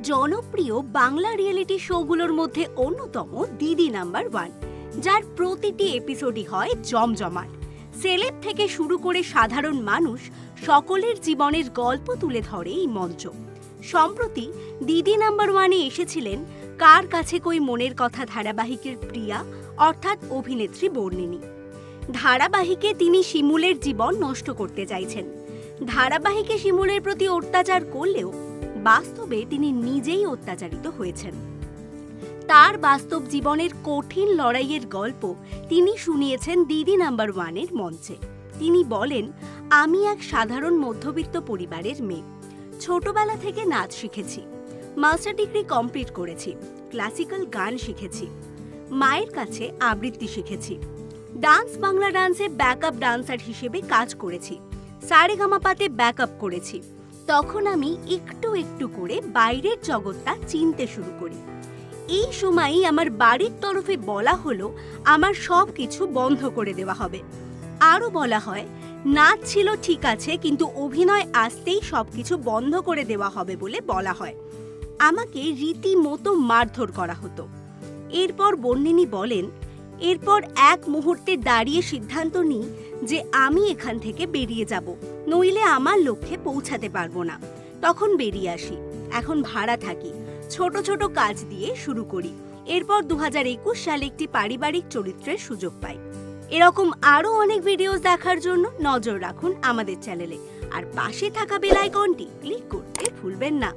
জনপ্রিয় বাংলা রিয়েলিটি শোগুলোর মধ্যে অন্যতম দিদি নাম্বার 1, যার প্রতিটি এপিসোডই হয় জমজমাট। সেলেব থেকে শুরু করে সাধারণ মানুষ সকলের জীবনের গল্প তুলে ধরে এই মঞ্চ। সম্প্রতি দিদি নাম্বার 1-এ এসেছিলেন কার কাছে কই মনের কথা ধারাবাহিকের প্রিয়া অর্থাৎ অভিনেত্রী বর্ণিনী। ধারাবাহিকে তিনি শিমুলের জীবন নষ্ট করতে চাইছেন। ধারাবাহিকে শিমুলের প্রতি অত্যাচার করলেও বাস্তবে তিনি নিজেই অত্যাচারিত হয়েছেন। তার বাস্তব জীবনের কঠিন লড়াইয়ের গল্প তিনি শুনিয়েছেন দিদি নাম্বার 1-এর মঞ্চে। তিনি বলেন, আমি এক সাধারণ মধ্যবিত্ত পরিবারের মেয়ে। ছোটবেলা থেকে নাচ শিখেছি, মাস্টার ডিগ্রি কমপ্লিট করেছি, ক্লাসিক্যাল গান শিখেছি, মায়ের কাছে আবৃত্তি শিখেছি, ডান্স বাংলা ডান্সে ব্যাকআপ ডান্সার হিসেবে কাজ করেছি, সারেগামাপাতে ব্যাকআপ করেছি। তখন আমি একটু একটু করে বাইরের জগৎটা চিনতে শুরু করি। এই সময়ই আমার বাড়ির তরফে বলা হলো আমার সব কিছু বন্ধ করে দেওয়া হবে। আরও বলা হয়, নাচ ছিল ঠিক আছে, কিন্তু অভিনয় আসতেই সবকিছু বন্ধ করে দেওয়া হবে বলে বলা হয়। আমাকে রীতিমতো মারধর করা হতো। এরপর বর্ণিনী বলেন, এরপর এক মুহূর্তে দাঁড়িয়ে সিদ্ধান্ত নিই যে আমি এখান থেকে বেরিয়ে যাব, নইলে আমার লক্ষ্যে পৌঁছাতে পারবো না। তখন বেরিয়ে আসি। এখন ভাড়া থাকি, ছোট ছোট কাজ দিয়ে শুরু করি। এরপর 2021 সালে একটি পারিবারিক চরিত্রের সুযোগ পাই। এরকম আরও অনেক ভিডিও দেখার জন্য নজর রাখুন আমাদের চ্যানেলে, আর পাশে থাকা বেল আইকনটি ক্লিক করতে ভুলবেন না।